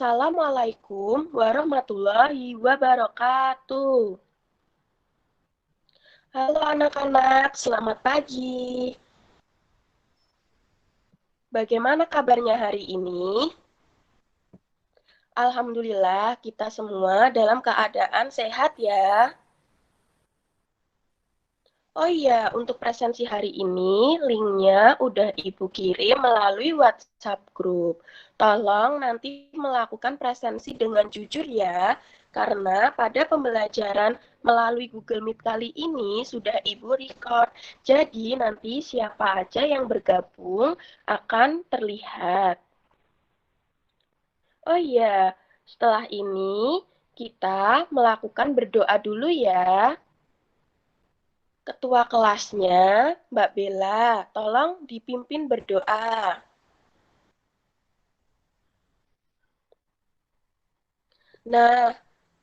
Assalamualaikum warahmatullahi wabarakatuh. Halo anak-anak, selamat pagi. Bagaimana kabarnya hari ini? Alhamdulillah, kita semua dalam keadaan sehat ya. Oh iya, untuk presensi hari ini, linknya udah Ibu kirim melalui WhatsApp group. Tolong nanti melakukan presensi dengan jujur ya, karena pada pembelajaran melalui Google Meet kali ini sudah Ibu record. Jadi nanti siapa aja yang bergabung akan terlihat. Oh iya, setelah ini kita melakukan berdoa dulu ya. Ketua kelasnya, Mbak Bella, tolong dipimpin berdoa. Nah,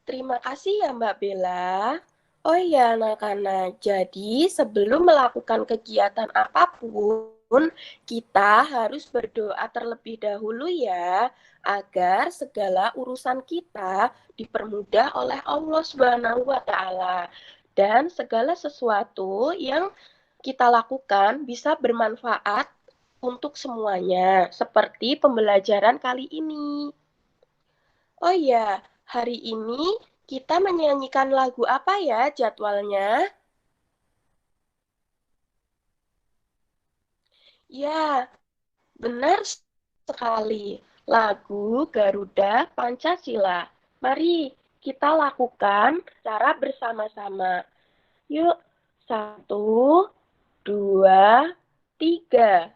terima kasih ya Mbak Bella. Oh iya anak-anak, jadi sebelum melakukan kegiatan apapun, kita harus berdoa terlebih dahulu ya, agar segala urusan kita dipermudah oleh Allah Subhanahu wa Ta'ala. Dan segala sesuatu yang kita lakukan bisa bermanfaat untuk semuanya, seperti pembelajaran kali ini. Oh iya, hari ini kita menyanyikan lagu apa ya jadwalnya? Ya, benar sekali. Lagu Garuda Pancasila. Mari kita lakukan secara bersama-sama. Yuk, satu, dua, tiga.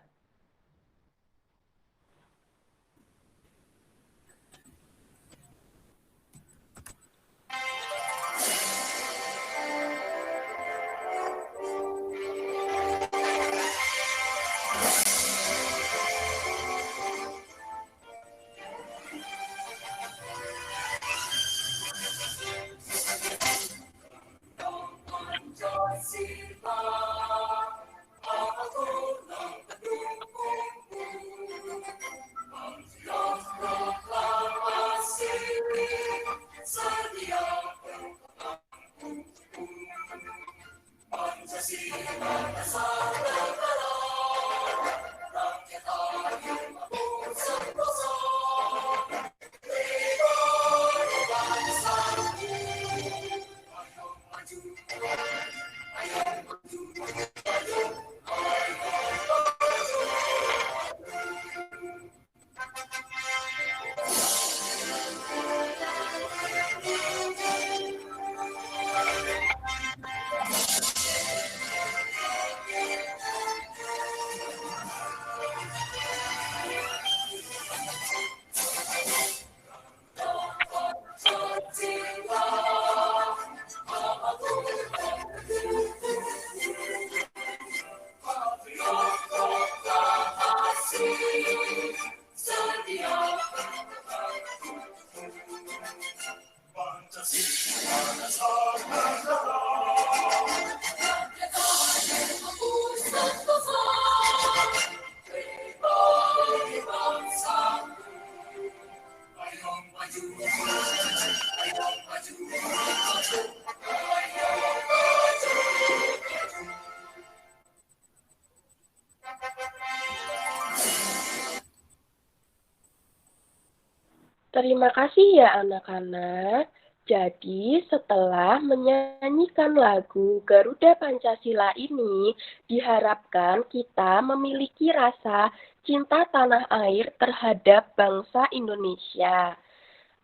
Terima kasih ya anak-anak. Jadi setelah menyanyikan lagu Garuda Pancasila ini, diharapkan kita memiliki rasa cinta tanah air terhadap bangsa Indonesia,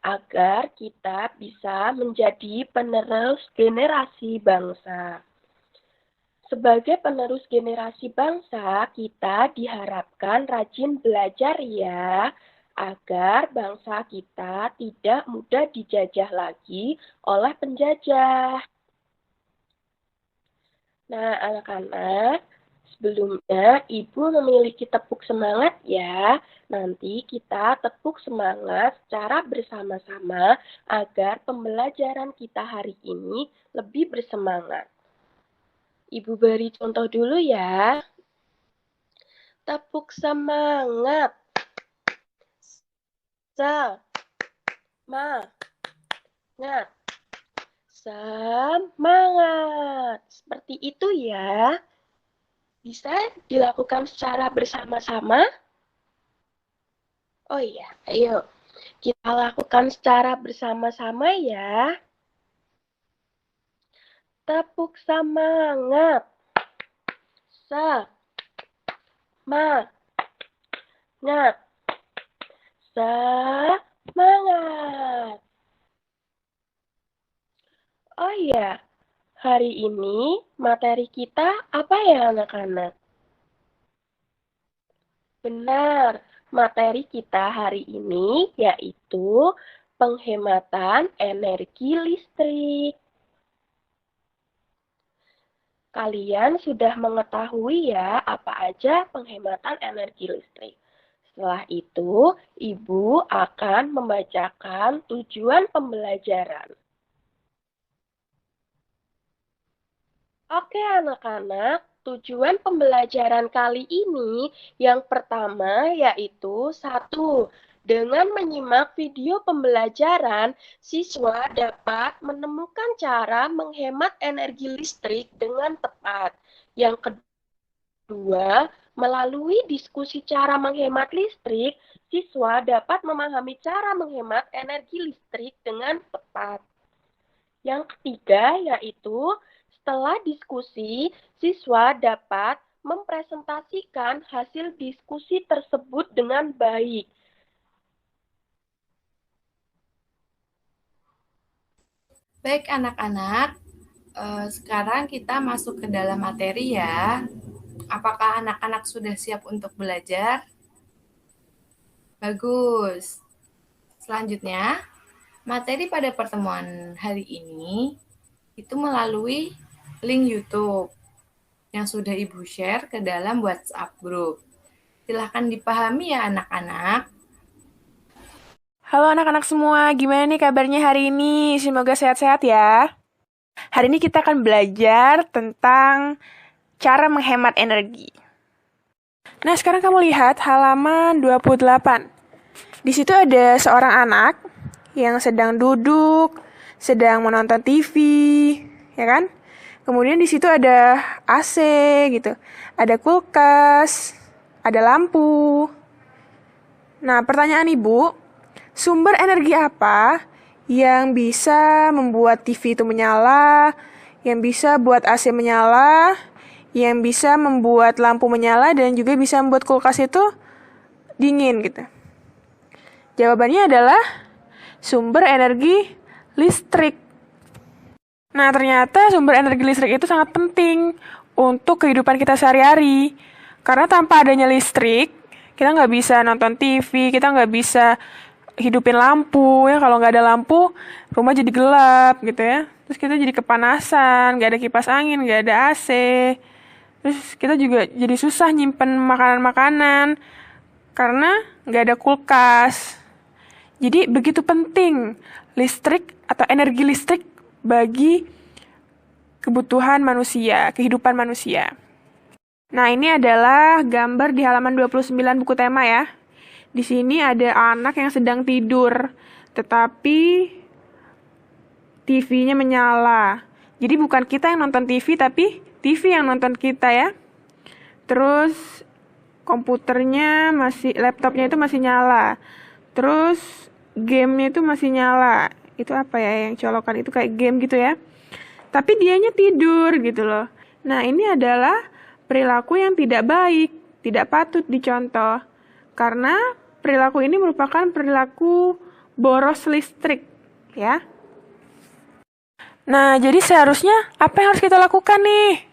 agar kita bisa menjadi penerus generasi bangsa. Sebagai penerus generasi bangsa, kita diharapkan rajin belajar ya, agar bangsa kita tidak mudah dijajah lagi oleh penjajah. Nah, anak-anak, sebelumnya Ibu memiliki tepuk semangat ya. Nanti kita tepuk semangat secara bersama-sama agar pembelajaran kita hari ini lebih bersemangat. Ibu beri contoh dulu ya. Tepuk semangat. Se, Semangat. Semangat. Seperti itu ya. Bisa dilakukan secara bersama-sama. Oh iya, ayo kita lakukan secara bersama-sama ya. Tepuk semangat. Semangat. Semangat. Oh iya, hari ini materi kita apa ya anak-anak? Benar, materi kita hari ini yaitu penghematan energi listrik. Kalian sudah mengetahui ya apa aja penghematan energi listrik. Setelah itu, Ibu akan membacakan tujuan pembelajaran. Oke anak-anak, tujuan pembelajaran kali ini yang pertama yaitu 1. Dengan menyimak video pembelajaran, siswa dapat menemukan cara menghemat energi listrik dengan tepat. Yang kedua, melalui diskusi cara menghemat listrik, siswa dapat memahami cara menghemat energi listrik dengan tepat. Yang ketiga yaitu setelah diskusi, siswa dapat mempresentasikan hasil diskusi tersebut dengan baik. Baik anak-anak, sekarang kita masuk ke dalam materi ya. Apakah anak-anak sudah siap untuk belajar? Bagus. Selanjutnya, materi pada pertemuan hari ini itu melalui link YouTube yang sudah Ibu share ke dalam WhatsApp group. Silahkan dipahami ya anak-anak. Halo anak-anak semua, gimana nih kabarnya hari ini? Semoga sehat-sehat ya. Hari ini kita akan belajar tentang cara menghemat energi. Nah, sekarang kamu lihat halaman 28. Di situ ada seorang anak yang sedang duduk, sedang menonton TV, ya kan? Kemudian di situ ada AC gitu, ada kulkas, ada lampu. Nah, pertanyaan Ibu, sumber energi apa yang bisa membuat TV itu menyala, yang bisa buat AC menyala, yang bisa membuat lampu menyala, dan juga bisa membuat kulkas itu dingin gitu? Jawabannya adalah sumber energi listrik. Nah, ternyata sumber energi listrik itu sangat penting untuk kehidupan kita sehari-hari. Karena tanpa adanya listrik, kita nggak bisa nonton TV, kita nggak bisa hidupin lampu. Ya, kalau nggak ada lampu, rumah jadi gelap gitu ya. Terus kita jadi kepanasan, nggak ada kipas angin, nggak ada AC. Terus kita juga jadi susah nyimpen makanan-makanan karena nggak ada kulkas. Jadi begitu penting listrik atau energi listrik bagi kebutuhan manusia, kehidupan manusia. Nah, ini adalah gambar di halaman 29 buku tema ya. Di sini ada anak yang sedang tidur, tetapi TV-nya menyala. Jadi bukan kita yang nonton TV, tapi TV yang nonton kita ya. Terus komputernya laptopnya itu masih nyala. Terus gamenya itu masih nyala. Itu apa ya yang colokan itu kayak game gitu ya. Tapi dianya tidur gitu loh. Nah, ini adalah perilaku yang tidak baik, tidak patut dicontoh. Karena perilaku ini merupakan perilaku boros listrik, ya. Nah, jadi seharusnya apa yang harus kita lakukan nih?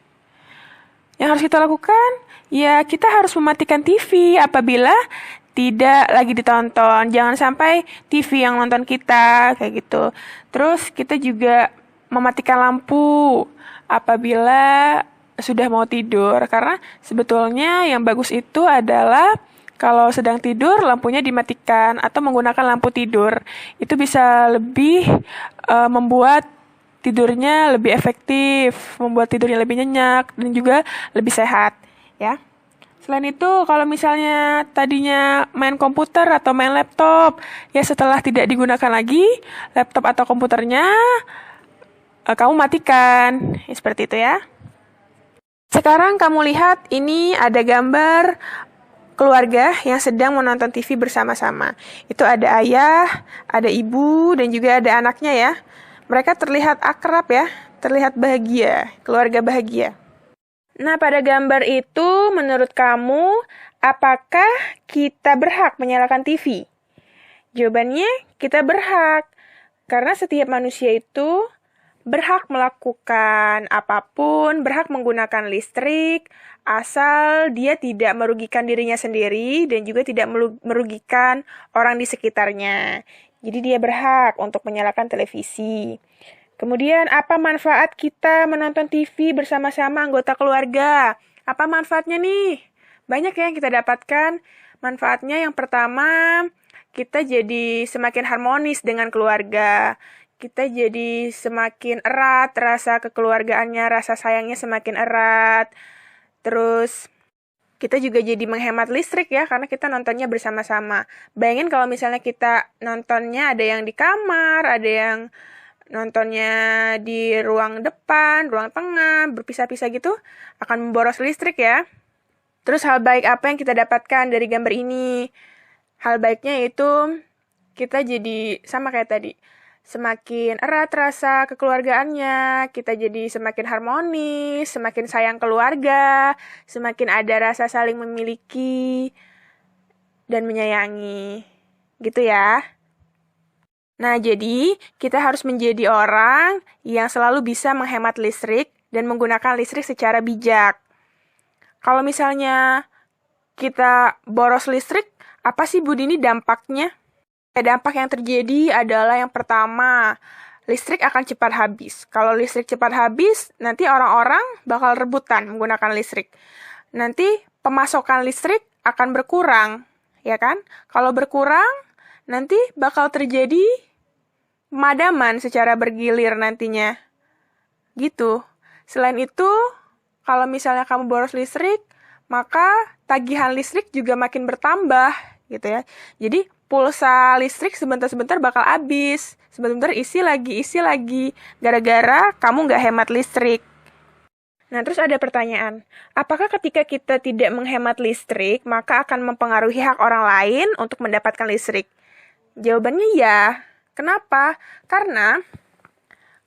Yang harus kita lakukan, ya kita harus mematikan TV apabila tidak lagi ditonton. Jangan sampai TV yang nonton kita, kayak gitu. Terus kita juga mematikan lampu apabila sudah mau tidur. Karena sebetulnya yang bagus itu adalah kalau sedang tidur lampunya dimatikan atau menggunakan lampu tidur. Itu bisa lebih membuat tidurnya lebih efektif, membuat tidurnya lebih nyenyak dan juga lebih sehat, ya. Selain itu, kalau misalnya tadinya main komputer atau main laptop, ya setelah tidak digunakan lagi, laptop atau komputernya kamu matikan. Ya, seperti itu ya. Sekarang kamu lihat ini ada gambar keluarga yang sedang menonton TV bersama-sama. Itu ada ayah, ada ibu, dan juga ada anaknya ya. Mereka terlihat akrab ya, terlihat bahagia, keluarga bahagia. Nah, pada gambar itu, menurut kamu, apakah kita berhak menyalakan TV? Jawabannya, kita berhak. Karena setiap manusia itu berhak melakukan apapun, berhak menggunakan listrik, asal dia tidak merugikan dirinya sendiri dan juga tidak merugikan orang di sekitarnya. Jadi dia berhak untuk menyalakan televisi. Kemudian, apa manfaat kita menonton TV bersama-sama anggota keluarga? Apa manfaatnya nih? Banyak ya yang kita dapatkan. Manfaatnya yang pertama, kita jadi semakin harmonis dengan keluarga. Kita jadi semakin erat, rasa kekeluargaannya, rasa sayangnya semakin erat. Terus, kita juga jadi menghemat listrik ya, karena kita nontonnya bersama-sama. Bayangin kalau misalnya kita nontonnya ada yang di kamar, ada yang nontonnya di ruang depan, ruang tengah, berpisah-pisah gitu, akan memboros listrik ya. Terus hal baik apa yang kita dapatkan dari gambar ini? Hal baiknya itu kita jadi sama kayak tadi, semakin erat rasa kekeluargaannya, kita jadi semakin harmonis, semakin sayang keluarga, semakin ada rasa saling memiliki dan menyayangi. Gitu ya. Nah, jadi kita harus menjadi orang yang selalu bisa menghemat listrik dan menggunakan listrik secara bijak. Kalau misalnya kita boros listrik, apa sih Bu Dini dampaknya? Dampak yang terjadi adalah yang pertama, listrik akan cepat habis. Kalau listrik cepat habis, nanti orang-orang bakal rebutan menggunakan listrik. Nanti pemasokan listrik akan berkurang, ya kan? Kalau berkurang, nanti bakal terjadi pemadaman secara bergilir nantinya. Gitu. Selain itu, kalau misalnya kamu boros listrik, maka tagihan listrik juga makin bertambah, gitu ya. Jadi, pulsa listrik sebentar-sebentar bakal habis. Sebentar isi lagi. Gara-gara kamu nggak hemat listrik. Nah, terus ada pertanyaan. Apakah ketika kita tidak menghemat listrik, maka akan mempengaruhi hak orang lain untuk mendapatkan listrik? Jawabannya ya. Kenapa? Karena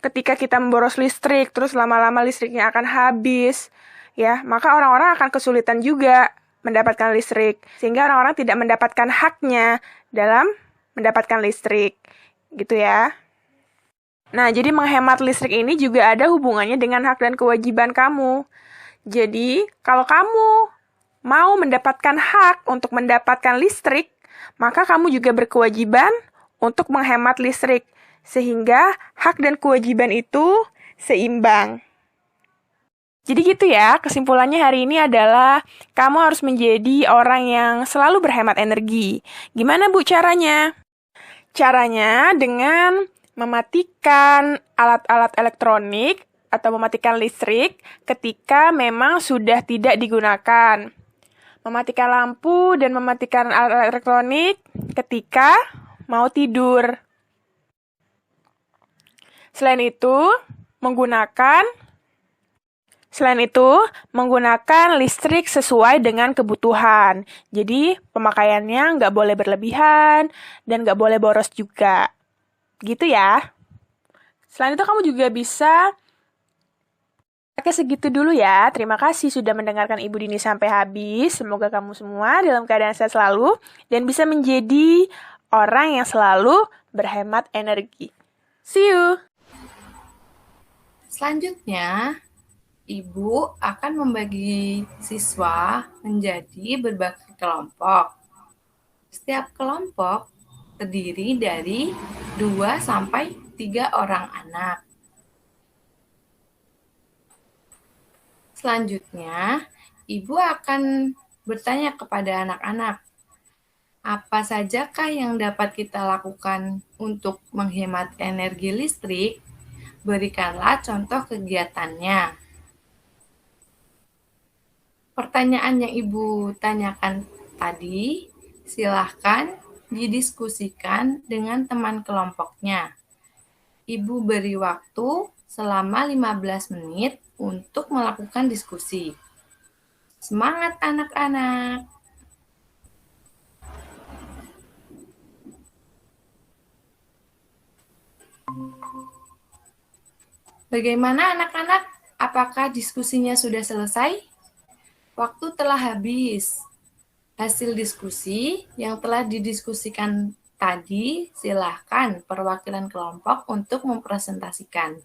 ketika kita memboros listrik, terus lama-lama listriknya akan habis, ya, maka orang-orang akan kesulitan juga mendapatkan listrik, sehingga orang-orang tidak mendapatkan haknya dalam mendapatkan listrik, gitu ya. Nah, jadi menghemat listrik ini juga ada hubungannya dengan hak dan kewajiban kamu. Jadi, kalau kamu mau mendapatkan hak untuk mendapatkan listrik, maka kamu juga berkewajiban untuk menghemat listrik, sehingga hak dan kewajiban itu seimbang. Jadi gitu ya, kesimpulannya hari ini adalah kamu harus menjadi orang yang selalu berhemat energi. Gimana Bu caranya? Caranya dengan mematikan alat-alat elektronik atau mematikan listrik ketika memang sudah tidak digunakan. Mematikan lampu dan mematikan alat elektronik ketika mau tidur. Selain itu, menggunakan listrik sesuai dengan kebutuhan. Jadi, pemakaiannya nggak boleh berlebihan dan nggak boleh boros juga. Gitu ya. Selain itu, kamu juga bisa pakai segitu dulu ya. Terima kasih sudah mendengarkan Ibu Dini sampai habis. Semoga kamu semua dalam keadaan sehat selalu dan bisa menjadi orang yang selalu berhemat energi. See you! Selanjutnya, Ibu akan membagi siswa menjadi berbagai kelompok. Setiap kelompok terdiri dari 2-3 orang anak. Selanjutnya, Ibu akan bertanya kepada anak-anak, apa sajakah yang dapat kita lakukan untuk menghemat energi listrik? Berikanlah contoh kegiatannya. Pertanyaan yang Ibu tanyakan tadi, silahkan didiskusikan dengan teman kelompoknya. Ibu beri waktu selama 15 menit untuk melakukan diskusi. Semangat anak-anak! Bagaimana anak-anak? Apakah diskusinya sudah selesai? Waktu telah habis. Hasil diskusi yang telah didiskusikan tadi, silakan perwakilan kelompok untuk mempresentasikan.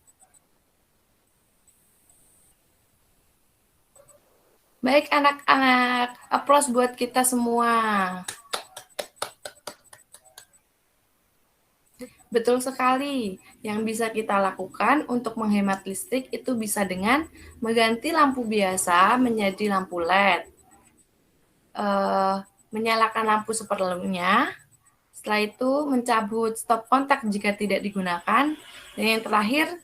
Baik anak-anak, aplaus buat kita semua. Betul sekali, yang bisa kita lakukan untuk menghemat listrik itu bisa dengan mengganti lampu biasa menjadi lampu LED. Menyalakan lampu seperlunya, setelah itu mencabut stop kontak jika tidak digunakan, dan yang terakhir,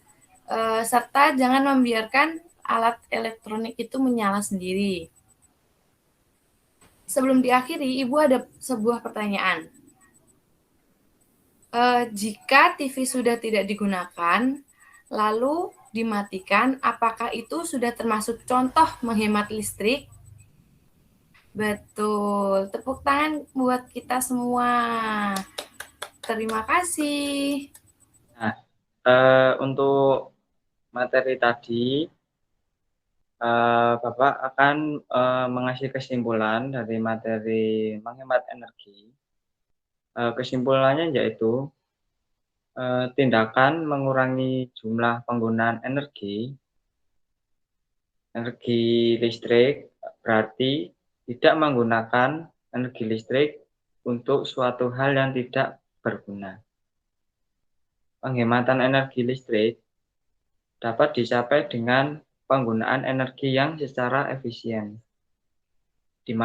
serta jangan membiarkan alat elektronik itu menyala sendiri. Sebelum diakhiri, Ibu ada sebuah pertanyaan. Jika TV sudah tidak digunakan, lalu dimatikan, apakah itu sudah termasuk contoh menghemat listrik? Betul, tepuk tangan buat kita semua. Terima kasih. Nah, untuk materi tadi, Bapak akan mengasih kesimpulan dari materi menghemat energi. Kesimpulannya yaitu tindakan mengurangi jumlah penggunaan energi listrik berarti tidak menggunakan energi listrik untuk suatu hal yang tidak berguna. Penghematan energi listrik dapat dicapai dengan penggunaan energi yang secara efisien, di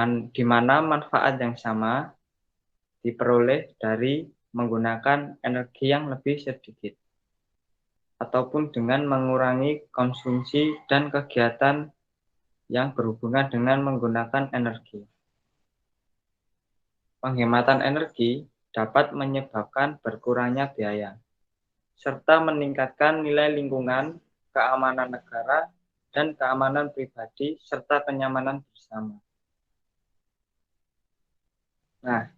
mana manfaat yang sama diperoleh dari menggunakan energi yang lebih sedikit, ataupun dengan mengurangi konsumsi dan kegiatan yang berhubungan dengan menggunakan energi. Penghematan energi dapat menyebabkan berkurangnya biaya, serta meningkatkan nilai lingkungan, keamanan negara, dan keamanan pribadi, serta kenyamanan bersama. Nah,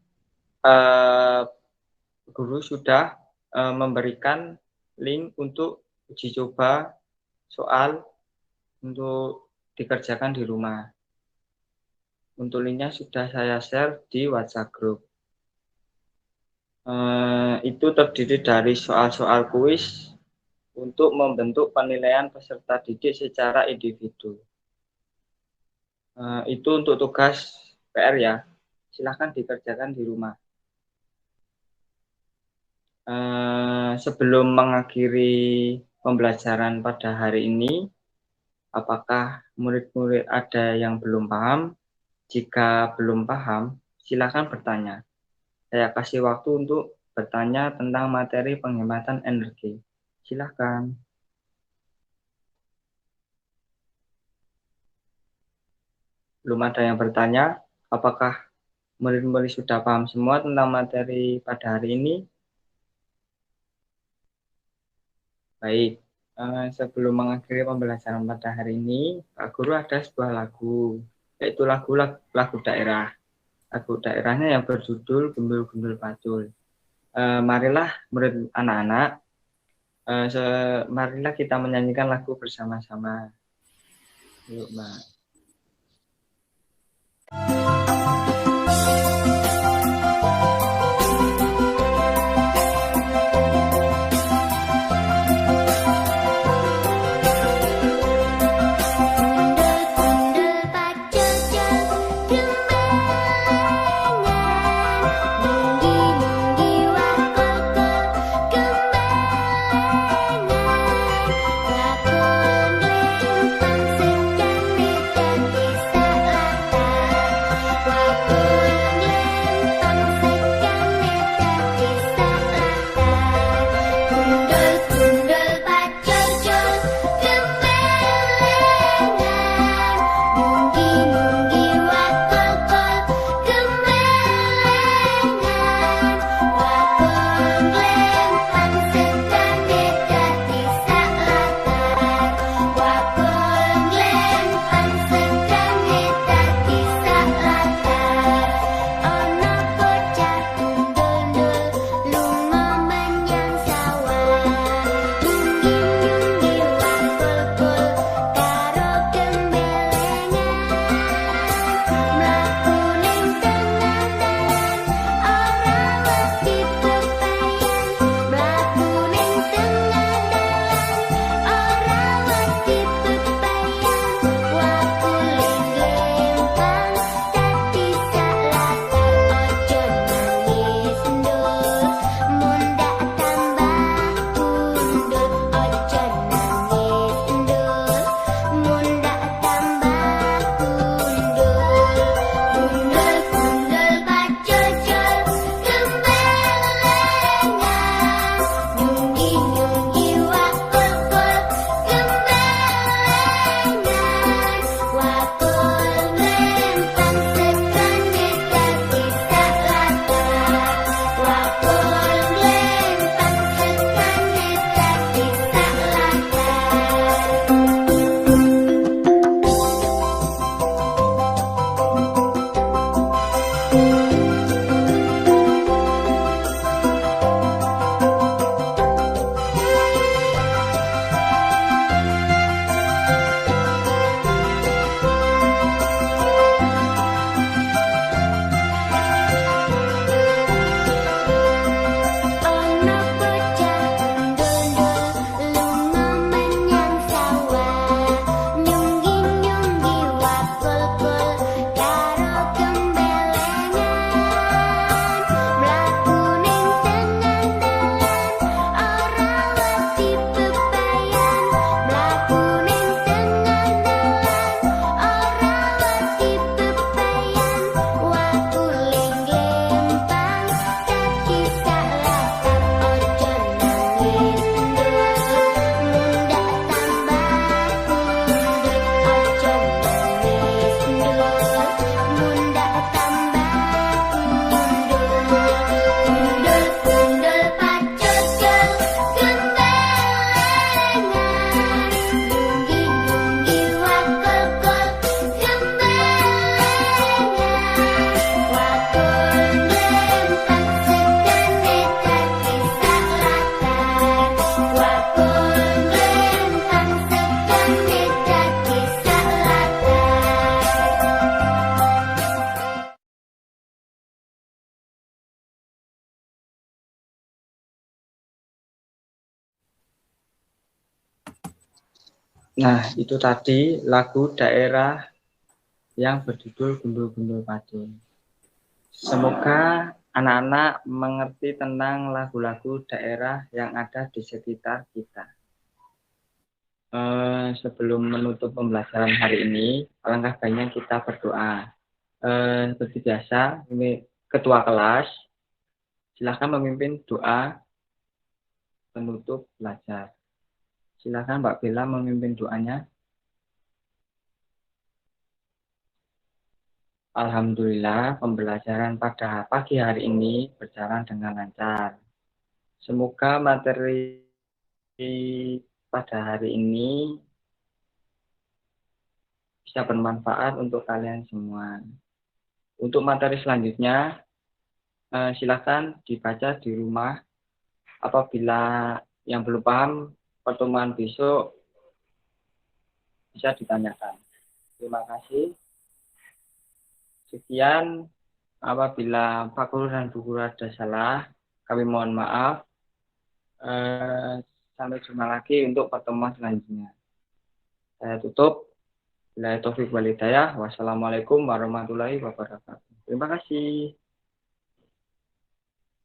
guru sudah memberikan link untuk uji coba soal untuk dikerjakan di rumah. Untuk linknya sudah saya share di WhatsApp group. Itu terdiri dari soal-soal kuis untuk membentuk penilaian peserta didik secara individu. Itu untuk tugas PR ya. Silahkan dikerjakan di rumah. Sebelum mengakhiri pembelajaran pada hari ini, apakah murid-murid ada yang belum paham? Jika belum paham, silakan bertanya. Saya kasih waktu untuk bertanya tentang materi penghematan energi. Silakan. Belum ada yang bertanya? Apakah murid-murid sudah paham semua tentang materi pada hari ini? Baik, sebelum mengakhiri pembelajaran pada hari ini, Pak Guru ada sebuah lagu, yaitu lagu daerah. Lagu daerahnya yang berjudul Gembul-Gembul Pacul. Marilah murid anak-anak, marilah kita menyanyikan lagu bersama-sama. Yuk, Mbak. Nah, itu tadi lagu daerah yang berjudul Gundul-Gundul Padi. Semoga anak-anak mengerti tentang lagu-lagu daerah yang ada di sekitar kita. Sebelum menutup pembelajaran hari ini, alangkah baiknya kita berdoa. Seperti biasa, ini ketua kelas, silakan memimpin doa penutup belajar. Silakan Mbak Bella memimpin doanya. Alhamdulillah, pembelajaran pada pagi hari ini berjalan dengan lancar. Semoga materi pada hari ini bisa bermanfaat untuk kalian semua. Untuk materi selanjutnya, silakan dibaca di rumah. Apabila yang belum paham, pertemuan besok bisa ditanyakan. Terima kasih. Sekian, apabila Pak Guru dan Bu Guru ada salah, kami mohon maaf. Sampai jumpa lagi untuk pertemuan selanjutnya. Saya tutup. Billahi taufiq wal hidayah. Wassalamualaikum warahmatullahi wabarakatuh. Terima kasih.